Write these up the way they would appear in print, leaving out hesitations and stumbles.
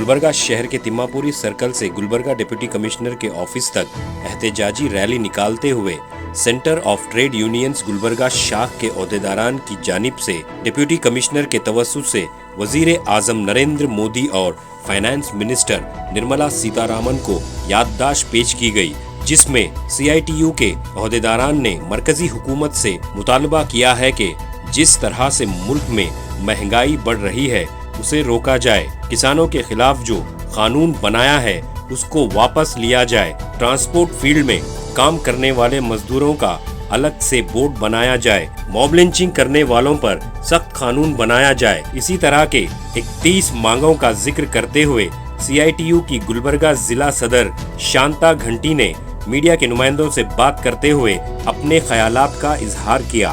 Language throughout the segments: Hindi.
गुलबर्गा शहर के तिम्मापुरी सर्कल से गुलबर्गा डिप्टी कमिश्नर के ऑफिस तक एहतजाजी रैली निकालते हुए centre of trade unions Gulbarga शाख के ओहदेदारान की जानिब से डिप्टी कमिश्नर के तवस्सुत से वजीर आजम नरेंद्र मोदी और फाइनेंस मिनिस्टर निर्मला सीतारामन को याददाश्त पेश की गई, जिसमें CITU के ओहदेदारान ने मरकजी हुकूमत से मुतालबा किया है कि जिस तरह से मुल्क में महंगाई बढ़ रही है उसे रोका जाए, किसानों के खिलाफ जो कानून बनाया है उसको वापस लिया जाए, ट्रांसपोर्ट फील्ड में काम करने वाले मजदूरों का अलग से बोर्ड बनाया जाए, मॉब लिंचिंग करने वालों पर सख्त कानून बनाया जाए। इसी तरह के 31 मांगों का जिक्र करते हुए CITU की गुलबर्गा जिला सदर शांता घंटी ने मीडिया के नुमाइंदों से बात करते हुए अपने ख्यालात का इजहार किया।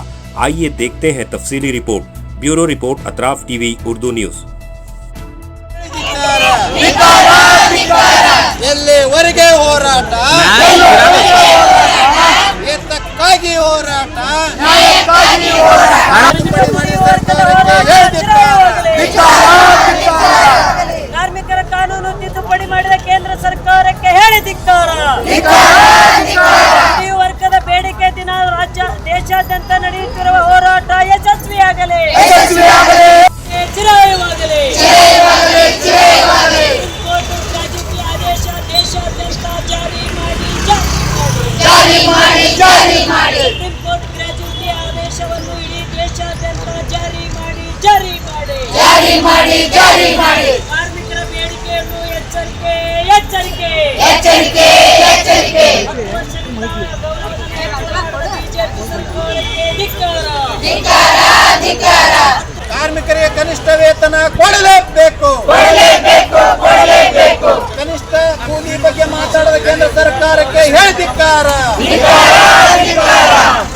आइए देखते हैं तफसीली report. Bureau report Atraf TV Urdu news. ಎಲ್ಲಿವರೆಗೆ ಹೋರಾಟ ಎತ್ತಕ್ಕಾಗಿ ಹೋರಾಟ ಕಾರ್ಮಿಕರ ಕಾನೂನು ತಿದ್ದುಪಡಿ ಮಾಡಿದ ಕೇಂದ್ರ ಸರ್ಕಾರಕ್ಕೆ ಹೇಳಿ ಧಿಕ್ಕಾರ. ವರ್ಗದ ಬೇಡಿಕೆ ದಿನ ದೇಶಾದ್ಯಂತ ನಡೆಯುತ್ತಿರುವ ಹೋರಾಟ ಯಶಸ್ವಿಯಾಗಲಿ, ಚಿರಾಯವಾಗಲಿ. ಸುಪ್ರೀಂ ಕೋರ್ಟ್ ಗ್ರಾಜ್ಯುಟಿ ಆದೇಶವನ್ನು ಇಡೀ ದೇಶಾದ್ಯಂತ ಜಾರಿ ಮಾಡಿ ಕಾರ್ಮಿಕರ ಬೇಡಿಕೆಯನ್ನು ಎಚ್ಚರಿಕೆ ಕಾರ್ಮಿಕರಿಗೆ ಕನಿಷ್ಠ ವೇತನ ಕೊಡಲೇಬೇಕು. ಕನಿಷ್ಠ ಕೂಲಿ ಬಗ್ಗೆ ಮಾತಾಡದ ಕೇಂದ್ರ ಸರ್ಕಾರಕ್ಕೆ ಹೇಳಿ ಧಿಕ್ಕಾರ.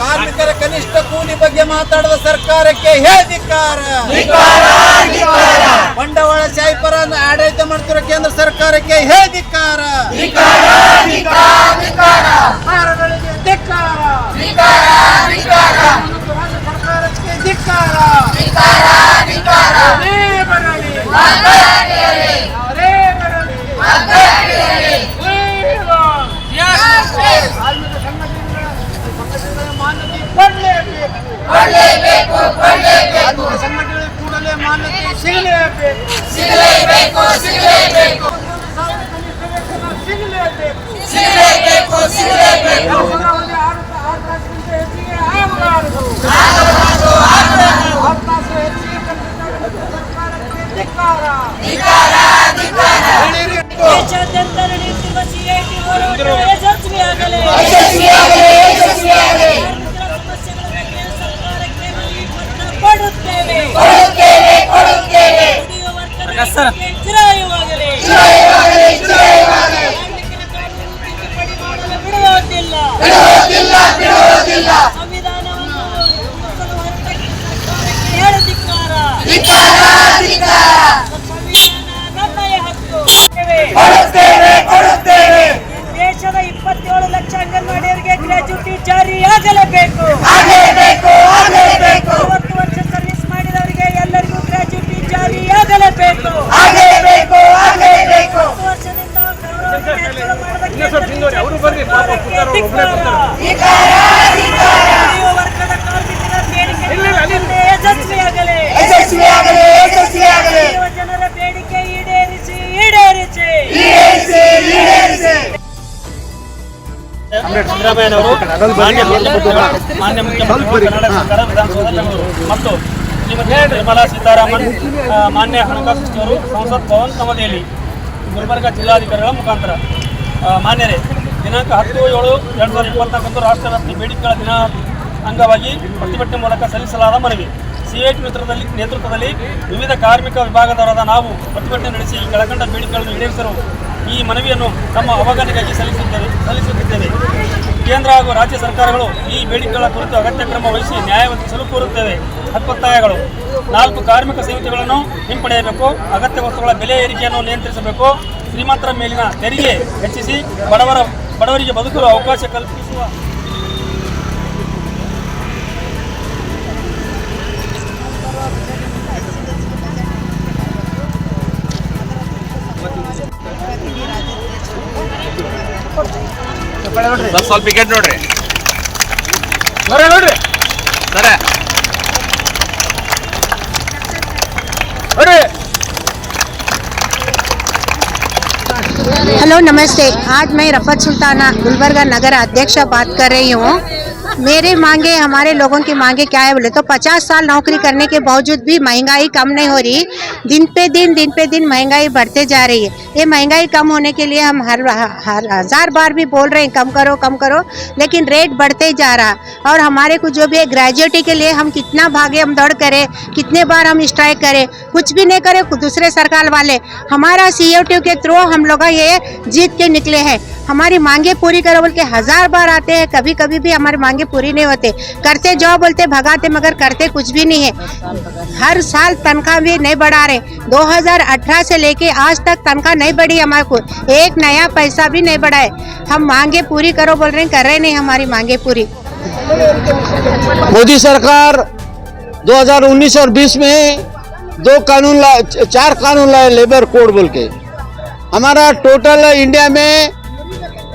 ಕಾರ್ಮಿಕರ ಕನಿಷ್ಠ ಕೂಲಿ ಬಗ್ಗೆ ಮಾತಾಡದ ಸರ್ಕಾರಕ್ಕೆ ಹೇಳಿ ಧಿಕ್ಕಾರ. ಬಂಡವಾಳಶಾಹಿ ಪರ ಆಡಳಿತ ಮಾಡ್ತಿರೋ ಕೇಂದ್ರ ಸರ್ಕಾರಕ್ಕೆ ಹೇಳಿ ಧಿಕ್ಕಾರ. ಸಂಘಟನೆ ಕೂಡಲೇ ಮಾನ್ಯತೆ ಸಿಗಲೇಬೇಕು. ದೇಶಾದ್ಯಂತ ನಡೆಯುತ್ತಿರುವ CIT ಹೋರಾಟ ಯಶಸ್ವಿಯಾಗಲಿ. ದೇಶದ 27 ಲಕ್ಷ ಅಂಗನವಾಡಿಯರಿಗೆ ಗ್ರಾಜ್ಯುಟಿ ಜಾರಿಯಾಗಲೇಬೇಕು. 30 ವರ್ಷ ಸರ್ವಿಸ್ ಮಾಡಿದವರಿಗೆ ಎಲ್ಲರಿಗೂ ಗ್ರಾಜ್ಯುಟಿ ಜಾರಿಯಾಗಲೇಬೇಕು. 10 ವರ್ಷದಿಂದ ವರ್ಗದ ಕಾರ್ಮಿಕರ ಬೇಡಿಕೆ ಯಶಸ್ವಿಯಾಗಲಿ. ಜನರ ಬೇಡಿಕೆ ಈಡೇರಿಸಿ. ಸಿದ್ದರಾಮಯ್ಯನವರು ಮಾನ್ಯ ಮುಖ್ಯಮಂತ್ರಿ ಕರ್ನಾಟಕ ಸರ್ಕಾರ ವಿಧಾನಸೌಧ ಮತ್ತು ಶ್ರೀಮತಿ ನಿರ್ಮಲಾ ಸೀತಾರಾಮನ್ ಮಾನ್ಯ ಹಣಕಾಸು ಸಚಿವರು ಸಂಸತ್ ಭವನ್ ನವದೆಹಲಿ ಗುಲ್ಬರ್ಗಾ ಜಿಲ್ಲಾಧಿಕಾರಿಗಳ ಮುಖಾಂತರ ಮಾನ್ಯರೇ, ದಿನಾಂಕ 10/7/2024 ರಾಷ್ಟ್ರವ್ಯಾಪಿ ಬೇಡಿಕೆಗಳ ದಿನ ಅಂಗವಾಗಿ ಪ್ರತಿಭಟನೆ ಮೂಲಕ ಸಲ್ಲಿಸಲಾದ ಮನವಿ. CIT ನೇತೃತ್ವದಲ್ಲಿ ವಿವಿಧ ಕಾರ್ಮಿಕ ವಿಭಾಗದವರಾದ ನಾವು ಪ್ರತಿಭಟನೆ ನಡೆಸಿ ಕೆಳಕಂಡ ಬೇಡಿಕೆಗಳನ್ನು ಈಡೇರಿಸಲು ಈ ಮನವಿಯನ್ನು ತಮ್ಮ ಅವಗಣನೆಗಾಗಿ ಸಲ್ಲಿಸುತ್ತಿದ್ದೇವೆ. ಕೇಂದ್ರ ಹಾಗೂ ರಾಜ್ಯ ಸರ್ಕಾರಗಳು ಈ ಬೇಡಿಕೆಗಳ ಕುರಿತು ಅಗತ್ಯ ಕ್ರಮ ವಹಿಸಿ ನ್ಯಾಯ ಒದಗಿಸಲು ಕೋರುತ್ತೇವೆ. ಹಕ್ಕೊತ್ತಾಯಗಳು: 4 ಕಾರ್ಮಿಕ ಸಂಹಿತೆಗಳನ್ನು ಹಿಂಪಡೆಯಬೇಕು, ಅಗತ್ಯ ವಸ್ತುಗಳ ಬೆಲೆ ಏರಿಕೆಯನ್ನು ನಿಯಂತ್ರಿಸಬೇಕು, ಶ್ರೀಮಂತರ ಮೇಲಿನ ತೆರಿಗೆ ಹೆಚ್ಚಿಸಿ ಬಡವರಿಗೆ ಬದುಕಲು ಅವಕಾಶ ಕಲ್ಪಿಸುವ ಸ್ವಲ್ಪ ಟಿಕೆಟ್ ನೋಡ್ರಿ ಸರ हेलो नमस्ते। आज मैं रफत सुल्ताना गुलबर्गा नगर अध्यक्ष बात कर रही हूँ। मेरे मांगे, हमारे लोगों की मांगे क्या है बोले तो 50 साल नौकरी करने के बावजूद भी महंगाई कम नहीं हो रही। दिन पे दिन महंगाई बढ़ते जा रही है। ये महंगाई कम होने के लिए हम हर हजार बार भी बोल रहे हैं कम करो, लेकिन रेट बढ़ते ही जा रहा। और हमारे को जो भी है ग्रेजुएटी के लिए हम कितना भागे, हम दौड़ करें, कितने बार हम स्ट्राइक करें, कुछ भी नहीं करे। दूसरे सरकार वाले हमारा COT के थ्रू हम लोग ये जीत के निकले हैं। हमारी मांगे पूरी करो बोल के 1000 बार आते हैं, कभी भी हमारी मांगे पूरी नहीं होते। करते जाओ बोलते भगाते, मगर करते कुछ भी नहीं है। हर साल तनख्वाह भी नहीं बढ़ा रहे। 2018 से लेके आज तक तनख्वाह नहीं बढ़ी हमारे को, एक नया पैसा भी नहीं बढ़ा है। हम मांगे पूरी करो बोल रहे हैं, कर रहे नहीं हमारी मांगे पूरी। मोदी सरकार 2019 और 20 में 4 कानून लाए लेबर कोड बोल के। हमारा टोटल इंडिया में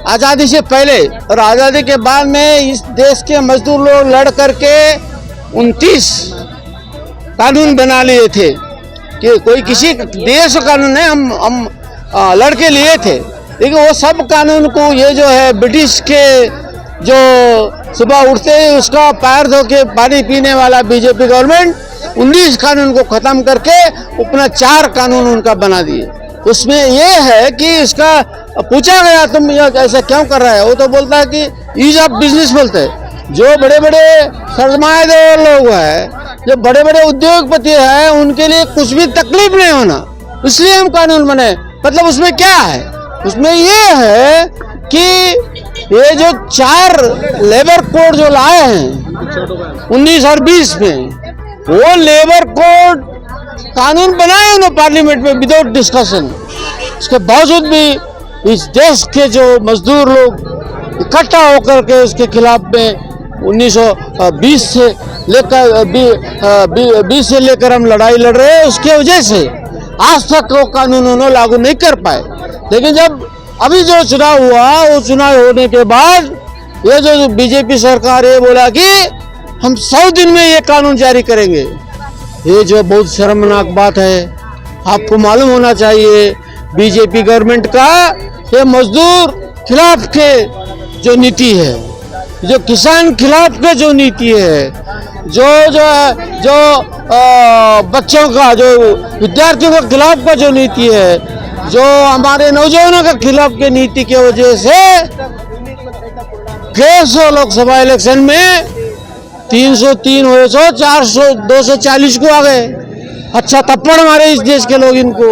आज़ादी से पहले और आज़ादी के बाद में इस देश के मजदूर लोग लड़ करके 29 कानून बना लिए थे कि कोई किसी देश का कानून नहीं, हम लड़के लिए थे। लेकिन वो सब कानून को ये जो है ब्रिटिश के जो सुबह उठते ही उसका पैर धो के पानी पीने वाला बीजेपी गवर्नमेंट 19 कानून को ख़त्म करके अपना 4 कानून उनका बना दिए। उसमें ये है कि इसका पूछा गया तुम ऐसा क्यों कर रहा है, वो तो बोलता है कि ईज ऑफ बिजनेस बोलते हैं। जो बड़े बड़े सरमाएदार लोग हैं, जो बड़े बड़े उद्योगपति हैं, उनके लिए कुछ भी तकलीफ नहीं होना, इसलिए हम कानून बने। मतलब उसमें क्या है, उसमें ये है कि ये जो 4 लेबर कोड जो लाए हैं 19 और 20 में, वो लेबर कोड कानून बनाए उन्होंने पार्लियामेंट में विदाउट डिस्कशन। इसके बावजूद भी इस देश के जो मजदूर लोग इकट्ठा होकर के उसके खिलाफ में 1920 से लेकर हम लड़ाई लड़ रहे हैं। उसके वजह से आज तक वो कानून उन्होंने लागू नहीं कर पाए। लेकिन जब अभी जो चुनाव हुआ, वो चुनाव होने के बाद ये जो बीजेपी सरकार ये बोला कि हम 100 दिन में ये कानून जारी करेंगे। ये जो बहुत शर्मनाक बात है। आपको मालूम होना चाहिए बीजेपी गवर्नमेंट का ये मजदूर खिलाफ के जो नीति है, जो किसान खिलाफ के जो नीति है, जो बच्चों का, जो विद्यार्थियों के खिलाफ का जो नीति है, जो हमारे नौजवानों के खिलाफ के नीति की वजह से 150 लोकसभा इलेक्शन में 303 हुए, 400 240 को आ गए। अच्छा थप्पड़ मारे इस देश के लोग इनको।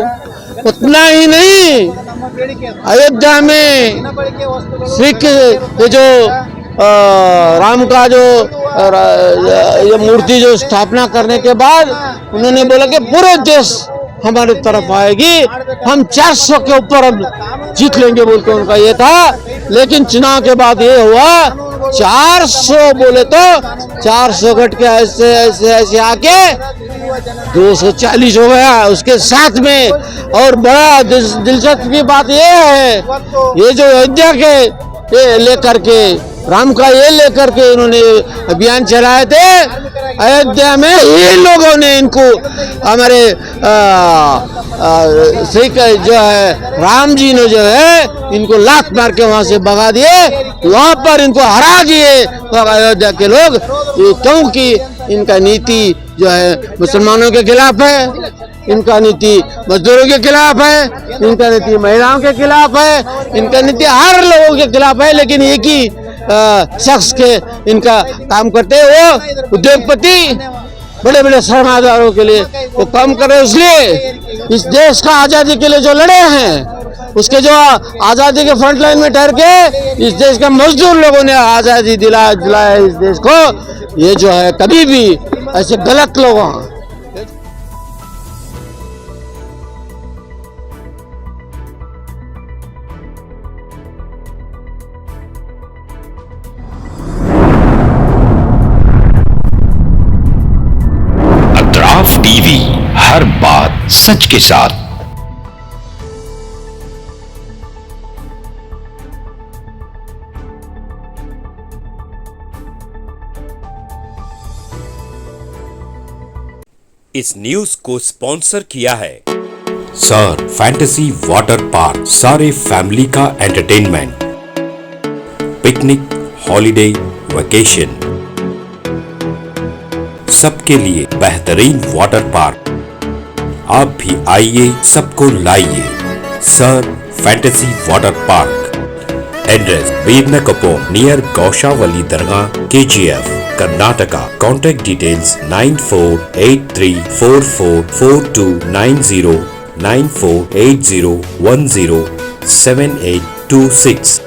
उतना ही नहीं, अयोध्या में श्री के जो राम का जो ये मूर्ति जो स्थापना करने के बाद उन्होंने बोला कि पूरे देश हमारे तरफ आएगी, हम 400 के ऊपर जीत लेंगे बोल के उनका ये था। लेकिन चुनाव के बाद ये हुआ 400 बोले तो 400 घट के ऐसे आके 240 हो गया उसके साथ में। और बड़ा दिलचस्प की बात ये है, ये जो अयोध्या के लेकर के राम का ये लेकर के इन्होंने अभियान चलाए थे, अयोध्या में ये लोगों ने इनको हमारे श्री जो है राम जी ने जो है इनको लात मार के वहां से भगा दिए, वहां पर इनको हरा दिए अयोध्या के लोग। क्योंकि इनका नीति जो है मुसलमानों के खिलाफ है, इनका नीति मजदूरों के खिलाफ है, इनका नीति महिलाओं के खिलाफ है, इनका नीति हर लोगों के खिलाफ है। लेकिन एक ही शख्स के इनका काम करते हैं, वो उद्योगपति बड़े बड़े सरमादारों के लिए वो काम कर रहे हैं। इसलिए इस देश का आज़ादी के लिए जो लड़े हैं, उसके जो आज़ादी के फ्रंट लाइन में ठहर के इस देश के मजदूर लोगों ने आज़ादी दिलाया इस देश को। ये जो है कभी भी ऐसे गलत लोगों टीवी, हर बात सच के साथ। इस न्यूज को स्पॉन्सर किया है सर फैंटेसी वाटर पार्क, सारे फैमिली का एंटरटेनमेंट, पिकनिक, हॉलिडे, वेकेशन, सबके लिए बेहतरीन वाटर पार्क। आप भी आइए, सबको लाइए। Sir fantasy water park, address बीरनकपो near Gaushawali Dargah, KGF, Karnataka. Contact details 9483444290, 9480107826।